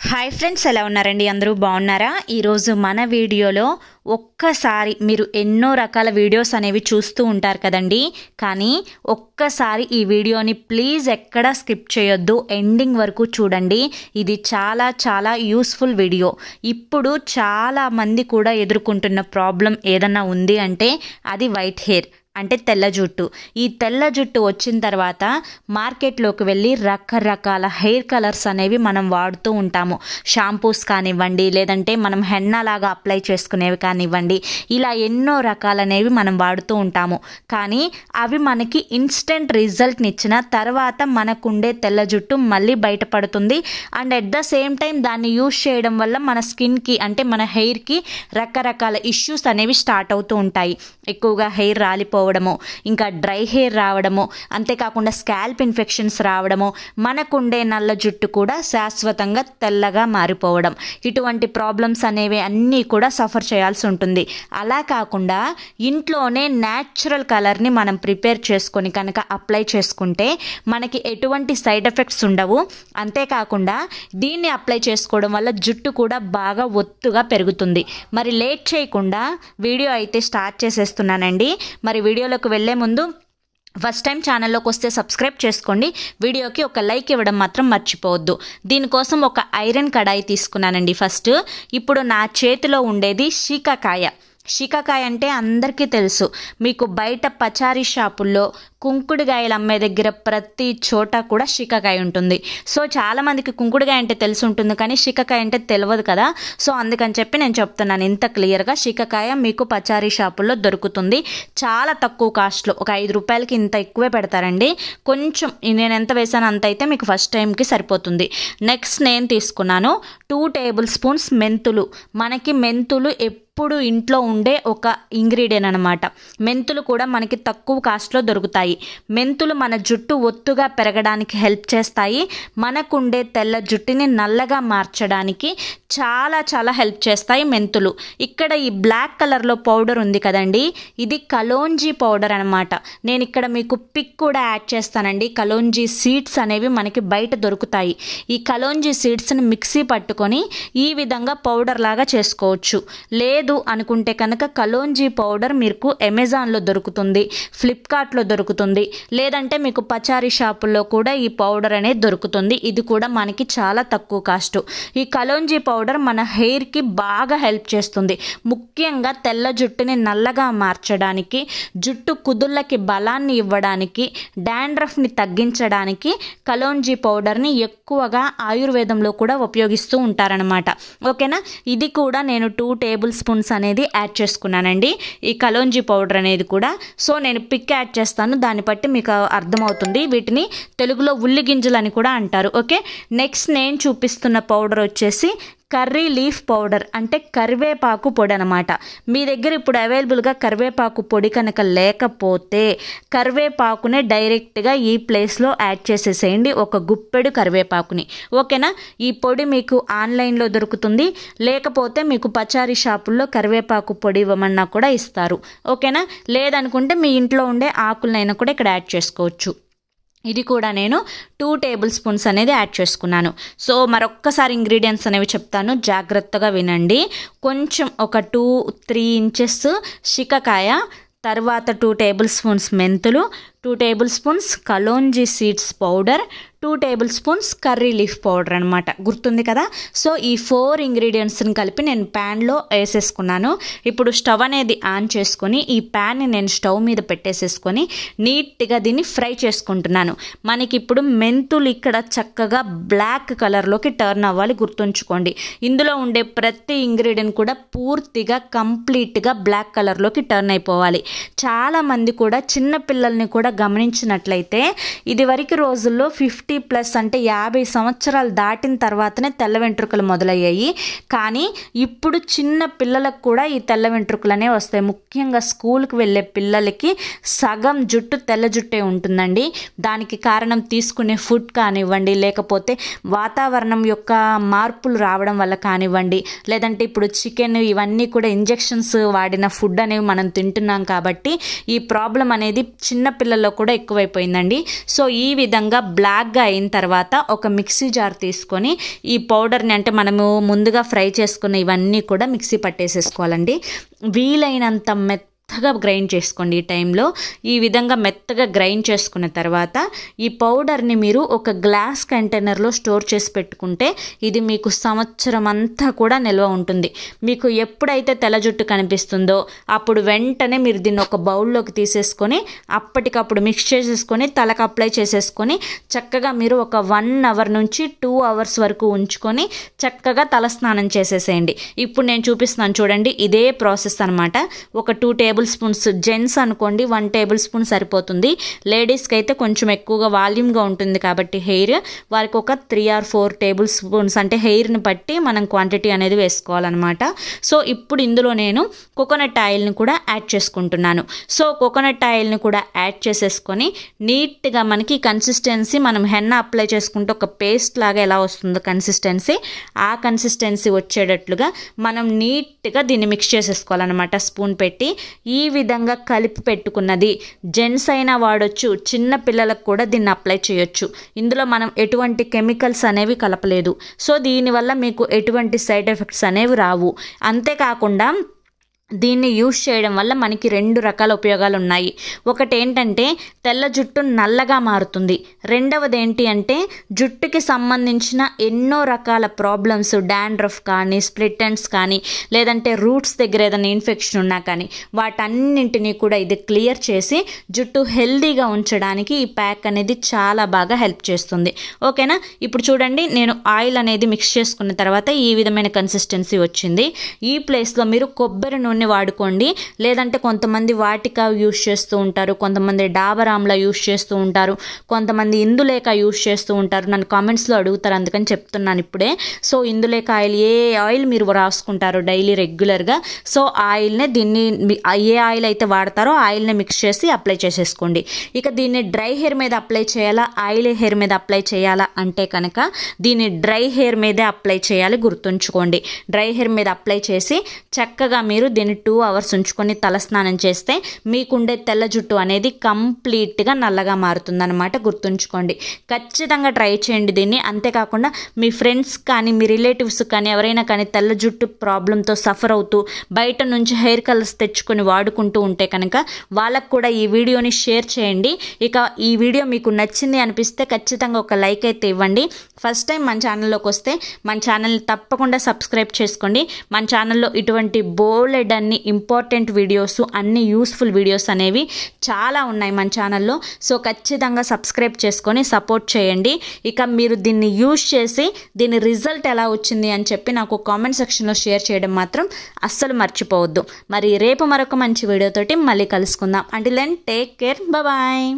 Hi friends, ఎలా ఉన్నారండి? అందరూ బాగున్నారా? ఈరోజు మన వీడియోలో ఒక్కసారి మీరు ఎన్నో రకాల వీడియోస్ అనేవి చూస్తూ ఉంటారు కదండి, కానీ ఒక్కసారి ఈ వీడియోని ప్లీజ్ ఎక్కడా స్కిప్ చేయొద్దు, ఎండింగ్ వరకు చూడండి. ఇది చాలా చాలా యూస్ఫుల్ వీడియో. ఇప్పుడు చాలా మంది కూడా ఎదుర్కొంటున్న ప్రాబ్లం ఏదన్నా ఉంది అంటే అది వైట్ హెయిర్, అంటే తెల్ల జుట్టు. ఈ తెల్ల జుట్టు వచ్చిన తర్వాత మార్కెట్లోకి వెళ్ళి రకరకాల హెయిర్ కలర్స్ అనేవి మనం వాడుతూ ఉంటాము. షాంపూస్ కానివ్వండి, లేదంటే మనం హెన్నా లాగా అప్లై చేసుకునేవి కానివ్వండి, ఇలా ఎన్నో రకాలనేవి మనం వాడుతూ ఉంటాము. కానీ అవి మనకి ఇన్స్టెంట్ రిజల్ట్ని ఇచ్చిన తర్వాత మనకుండే తెల్ల జుట్టు మళ్ళీ బయటపడుతుంది. And at the same time దాన్ని యూజ్ చేయడం వల్ల మన స్కిన్కి, అంటే మన హెయిర్కి రకరకాల ఇష్యూస్ అనేవి స్టార్ట్ అవుతూ ఉంటాయి. ఎక్కువగా హెయిర్ రాలిపోవడము, ఇంకా డ్రై హెయిర్ రావడము, అంతేకాకుండా స్కాల్ప్ ఇన్ఫెక్షన్స్ రావడము, మనకుండే నల్ల జుట్టు కూడా శాశ్వతంగా తెల్లగా మారిపోవడం, ఇటువంటి ప్రాబ్లమ్స్ అనేవి అన్నీ కూడా సఫర్ చేయాల్సి ఉంటుంది. అలా కాకుండా ఇంట్లోనే న్యాచురల్ కలర్ని మనం ప్రిపేర్ చేసుకొని కనుక అప్లై చేసుకుంటే మనకి ఎటువంటి సైడ్ ఎఫెక్ట్స్ ఉండవు. అంతేకాకుండా దీన్ని అప్లై చేసుకోవడం వల్ల జుట్టు కూడా బాగా ఒత్తుగా పెరుగుతుంది. మరి లేట్ చేయకుండా వీడియో అయితే స్టార్ట్ చేసేస్తున్నానండి. మరి వీడియోలోకి వెళ్ళే ముందు ఫస్ట్ టైం ఛానల్లోకి వస్తే సబ్స్క్రైబ్ చేసుకోండి. వీడియోకి ఒక లైక్ ఇవ్వడం మాత్రం మర్చిపోవద్దు. దీనికోసం ఒక ఐరన్ కడాయి తీసుకున్నానండి. ఫస్ట్ ఇప్పుడు నా చేతిలో ఉండేది శీకాకాయ. శీకాకాయ అంటే అందరికీ తెలుసు. మీకు బయట పచారీ షాపుల్లో, కుంకుడుకాయలు అమ్మే దగ్గర ప్రతి చోట కూడా శీకాకాయ ఉంటుంది. సో చాలామందికి కుంకుడుకాయ అంటే తెలిసి ఉంటుంది, కానీ శీకాకాయ అంటే తెలియదు కదా. సో అందుకని చెప్పి నేను చెప్తున్నాను ఇంత క్లియర్గా. శీకాకాయ మీకు పచారీ షాపుల్లో దొరుకుతుంది చాలా తక్కువ కాస్ట్లో. ఒక 5 రూపాయలకి ఇంత ఎక్కువే పెడతారండి. కొంచెం నేను ఎంత వేసాను అంత అయితే మీకు ఫస్ట్ టైంకి సరిపోతుంది. నెక్స్ట్ నేను తీసుకున్నాను 2 టేబుల్ స్పూన్స్ మెంతులు. మనకి మెంతులు ఎప్పుడు ఇంట్లో ఉండే ఒక ఇంగ్రీడియంట్ అనమాట. మెంతులు కూడా మనకి తక్కువ కాస్ట్లో దొరుకుతాయి. మెంతులు మన జుట్టు ఒత్తుగా పెరగడానికి హెల్ప్ చేస్తాయి. మనకుండే తెల్ల జుట్టుని నల్లగా మార్చడానికి చాలా చాలా హెల్ప్ చేస్తాయి మెంతులు. ఇక్కడ ఈ బ్లాక్ కలర్లో పౌడర్ ఉంది కదండి, ఇది కలోంజీ పౌడర్ అనమాట. నేను ఇక్కడ మీకు పిక్ కూడా యాడ్ చేస్తానండి. కలోంజీ సీడ్స్ అనేవి మనకి బయట దొరుకుతాయి. ఈ కలోంజీ సీడ్స్ని మిక్సీ పట్టుకొని ఈ విధంగా పౌడర్ లాగా చేసుకోవచ్చు. లేదు అనుకుంటే కనుక కలోంజీ పౌడర్ మీకు అమెజాన్లో దొరుకుతుంది, ఫ్లిప్కార్ట్లో దొరుకుతుంది, లేదంటే మీకు పచారీ షాపుల్లో కూడా ఈ పౌడర్ అనేది దొరుకుతుంది. ఇది కూడా మనకి చాలా తక్కువ కాస్ట్. ఈ కలోంజీ పౌడర్ మన హెయిర్కి బాగా హెల్ప్ చేస్తుంది. ముఖ్యంగా తెల్ల జుట్టుని నల్లగా మార్చడానికి, జుట్టు కుదుళ్ళకి బలాన్ని ఇవ్వడానికి, డాండ్రఫ్ని తగ్గించడానికి కలోంజీ పౌడర్ని ఎక్కువగా ఆయుర్వేదంలో కూడా ఉపయోగిస్తూ ఉంటారనమాట. ఓకేనా? ఇది కూడా నేను 2 టేబుల్ స్పూన్స్ అనేది యాడ్ చేసుకున్నానండి, ఈ కలోంజీ పౌడర్ అనేది కూడా. సో నేను పిక్ యాడ్ చేస్తాను, దాన్ని బట్టి మీకు అర్థమవుతుంది. వీటిని తెలుగులో ఉల్లి గింజలు అని కూడా అంటారు. ఓకే, నెక్స్ట్ నేను చూపిస్తున్న పౌడర్ వచ్చేసి కర్రీ లీఫ్ పౌడర్, అంటే కరివేపాకు పొడి అనమాట. మీ దగ్గర ఇప్పుడు అవైలబుల్గా కరివేపాకు పొడి కనుక లేకపోతే కరివేపాకునే డైరెక్ట్గా ఈ ప్లేస్లో యాడ్ చేసేసేయండి, ఒక గుప్పెడు కరివేపాకుని. ఓకేనా? ఈ పొడి మీకు ఆన్లైన్లో దొరుకుతుంది, లేకపోతే మీకు పచారీ షాపుల్లో కరివేపాకు పొడి ఇవ్వమన్నా కూడా ఇస్తారు. ఓకేనా? లేదనుకుంటే మీ ఇంట్లో ఉండే ఆకులనైనా కూడా ఇక్కడ యాడ్ చేసుకోవచ్చు. ఇది కూడా నేను 2 టేబుల్ స్పూన్స్ అనేది యాడ్ చేసుకున్నాను. సో మరొక్కసారి ఇంగ్రీడియంట్స్ అనేవి చెప్తాను, జాగ్రత్తగా వినండి. కొంచెం ఒక 2-3 ఇంచెస్ శీకాకాయ, తర్వాత 2 టేబుల్ స్పూన్స్ మెంతులు, 2 table spoons kalonji seeds powder, 2 table spoons curry leaf powder అనమాట. గుర్తుంది కదా? సో ఈ 4 ఇంగ్రీడియంట్స్ని కలిపి నేను ప్యాన్లో వేసేసుకున్నాను. ఇప్పుడు స్టవ్ అనేది ఆన్ చేసుకొని ఈ ప్యాన్ని నేను స్టవ్ మీద పెట్టేసేసుకొని నీట్గా దీన్ని ఫ్రై చేసుకుంటున్నాను. మనకి ఇప్పుడు మెంతులు ఇక్కడ చక్కగా బ్లాక్ కలర్లోకి టర్న్ అవ్వాలి, గుర్తుంచుకోండి. ఇందులో ఉండే ప్రతి ఇంగ్రీడియంట్ కూడా పూర్తిగా కంప్లీట్గా బ్లాక్ కలర్లోకి టర్న్ అయిపోవాలి. చాలామంది కూడా చిన్న పిల్లల్ని కూడా గమనించినట్లయితే ఇదివరకు రోజుల్లో 50+ అంటే 50 సంవత్సరాలు దాటిన తర్వాతనే తెల్ల వెంట్రుకలు మొదలయ్యాయి. కానీ ఇప్పుడు చిన్న పిల్లలకు కూడా ఈ తెల్ల వెంట్రుకలనే వస్తాయి. ముఖ్యంగా స్కూల్కి వెళ్ళే పిల్లలకి సగం జుట్టు తెల్ల జుట్టే ఉంటుందండి. దానికి కారణం తీసుకునే ఫుడ్ కానివ్వండి, లేకపోతే వాతావరణం యొక్క మార్పులు రావడం వల్ల కానివ్వండి, లేదంటే ఇప్పుడు చికెన్ ఇవన్నీ కూడా ఇంజెక్షన్స్ వాడిన ఫుడ్ అనేవి మనం తింటున్నాం కాబట్టి ఈ ప్రాబ్లం అనేది చిన్న పిల్లల పిల్లల్లో కూడా ఎక్కువైపోయిందండి. సో ఈ విధంగా బ్లాక్గా అయిన తర్వాత ఒక మిక్సీ జార్ తీసుకొని ఈ పౌడర్ని, అంటే మనము ముందుగా ఫ్రై చేసుకున్న ఇవన్నీ కూడా మిక్సీ పట్టేసేసుకోవాలండి. వీలైనంత మెత్తగా గ్రైండ్ చేసుకోండి. ఈ టైంలో ఈ విధంగా మెత్తగా గ్రైండ్ చేసుకున్న తర్వాత ఈ పౌడర్ని మీరు ఒక గ్లాస్ కంటైనర్లో స్టోర్ చేసి పెట్టుకుంటే ఇది మీకు సంవత్సరం అంతా కూడా నిల్వ ఉంటుంది. మీకు ఎప్పుడైతే తెల్ల జుట్టు కనిపిస్తుందో అప్పుడు వెంటనే మీరు దీన్ని ఒక బౌల్లోకి తీసేసుకొని అప్పటికప్పుడు మిక్స్ చేసేసుకొని తలకు అప్లై చేసేసుకొని చక్కగా మీరు ఒక 1 అవర్ నుంచి 2 అవర్స్ వరకు ఉంచుకొని చక్కగా తలస్నానం చేసేసేయండి. ఇప్పుడు నేను చూపిస్తున్నాను చూడండి, ఇదే ప్రాసెస్ అనమాట. ఒక 2 టేబుల్ స్పూన్స్, జెంట్స్ అనుకోండి 1 టేబుల్ స్పూన్ సరిపోతుంది. లేడీస్కి అయితే కొంచెం ఎక్కువగా వాల్యూమ్గా ఉంటుంది కాబట్టి హెయిర్, వారికి ఒక 3 or 4 టేబుల్ స్పూన్స్, అంటే హెయిర్ని బట్టి మనం క్వాంటిటీ అనేది వేసుకోవాలన్నమాట. సో ఇప్పుడు ఇందులో నేను కోకోనట్ ఆయిల్ని కూడా యాడ్ చేసుకుంటున్నాను. సో కోకోనట్ ఆయిల్ని కూడా యాడ్ చేసేసుకొని నీట్గా మనకి కన్సిస్టెన్సీ, మనం హెన్న అప్లై చేసుకుంటే ఒక పేస్ట్ లాగా ఎలా వస్తుందో కన్సిస్టెన్సీ, ఆ కన్సిస్టెన్సీ వచ్చేటట్లుగా మనం నీట్గా దీన్ని మిక్స్ చేసేసుకోవాలన్నమాట స్పూన్ పెట్టి. ఈ విధంగా కలిపి పెట్టుకున్నది జెంట్స్ అయినా వాడొచ్చు, చిన్న పిల్లలకు కూడా దీన్ని అప్లై చేయొచ్చు. ఇందులో మనం ఎటువంటి కెమికల్స్ అనేవి కలపలేదు. సో దీనివల్ల మీకు ఎటువంటి సైడ్ ఎఫెక్ట్స్ అనేవి రావు. అంతేకాకుండా దీన్ని యూజ్ చేయడం వల్ల మనకి 2 రకాల ఉపయోగాలు ఉన్నాయి. ఒకటి ఏంటంటే తెల్ల జుట్టు నల్లగా మారుతుంది. రెండవది ఏంటి అంటే జుట్టుకి సంబంధించిన ఎన్నో రకాల ప్రాబ్లమ్స్, డాండ్రఫ్ కానీ, స్ప్లిట్ ఎండ్స్ కానీ, లేదంటే రూట్స్ దగ్గర ఏదైనా ఇన్ఫెక్షన్ ఉన్నా కానీ వాటన్నింటినీ కూడా ఇది క్లియర్ చేసి జుట్టు హెల్దీగా ఉంచడానికి ఈ ప్యాక్ అనేది చాలా బాగా హెల్ప్ చేస్తుంది. ఓకేనా? ఇప్పుడు చూడండి, నేను ఆయిల్ అనేది మిక్స్ చేసుకున్న తర్వాత ఈ విధమైన కన్సిస్టెన్సీ వచ్చింది. ఈ ప్లేస్లో మీరు కొబ్బరి నూనె వాడుకోండి, లేదంటే కొంతమంది వాటికా యూజ్ చేస్తూ ఉంటారు, కొంతమంది డాబర్ ఆమ్లా యూజ్ చేస్తూ ఉంటారు, కొంతమంది ఇందులేక యూజ్ చేస్తూ ఉంటారు. నన్ను కామెంట్స్లో అడుగుతారు, అందుకని చెప్తున్నాను ఇప్పుడే. సో ఇందులేక ఆయిల్, ఏ ఆయిల్ మీరు రాసుకుంటారో డైలీ రెగ్యులర్గా, సో ఆయిల్నే దీన్ని ఏ ఆయిల్ అయితే వాడతారో ఆయిల్ని మిక్స్ చేసి అప్లై చేసేసుకోండి. ఇక దీన్ని డ్రై హెయిర్ మీద అప్లై చేయాలా, ఆయిల్ హెయిర్ మీద అప్లై చేయాలా అంటే కనుక దీన్ని డ్రై హెయిర్ మీదే అప్లై చేయాలి, గుర్తుంచుకోండి. డ్రై హెయిర్ మీద అప్లై చేసి చక్కగా మీరు దీన్ని 2 అవర్స్ ఉంచుకొని తలస్నానం చేస్తే మీకుండే తెల్ల జుట్టు అనేది కంప్లీట్గా నల్లగా మారుతుందన్నమాట, గుర్తుంచుకోండి. ఖచ్చితంగా ట్రై చేయండి దీన్ని. అంతేకాకుండా మీ ఫ్రెండ్స్ కానీ, మీ రిలేటివ్స్ కానీ ఎవరైనా కానీ తెల్ల జుట్టు ప్రాబ్లంతో సఫర్ అవుతూ బయట నుంచి హెయిర్ కలర్స్ తెచ్చుకొని వాడుకుంటూ ఉంటే కనుక వాళ్ళకు కూడా ఈ వీడియోని షేర్ చేయండి. ఇక ఈ వీడియో మీకు నచ్చింది అనిపిస్తే ఖచ్చితంగా ఒక లైక్ అయితే ఇవ్వండి. ఫస్ట్ టైం మన ఛానల్లోకి వస్తే మన ఛానల్ని తప్పకుండా సబ్స్క్రైబ్ చేసుకోండి. మన ఛానల్లో ఇటువంటి బోలెడ్ అన్ని ఇంపార్టెంట్ వీడియోస్, అన్ని యూస్ఫుల్ వీడియోస్ అనేవి చాలా ఉన్నాయి మన ఛానల్లో. సో ఖచ్చితంగా సబ్స్క్రైబ్ చేసుకొని సపోర్ట్ చేయండి. ఇక మీరు దీన్ని యూజ్ చేసి దీని రిజల్ట్ ఎలా వచ్చింది అని చెప్పి నాకు కామెంట్ సెక్షన్లో షేర్ చేయడం మాత్రం అస్సలు మర్చిపోవద్దు. మరి రేపు మరొక మంచి వీడియోతోటి మళ్ళీ కలుసుకుందాం. Until then take care, bye.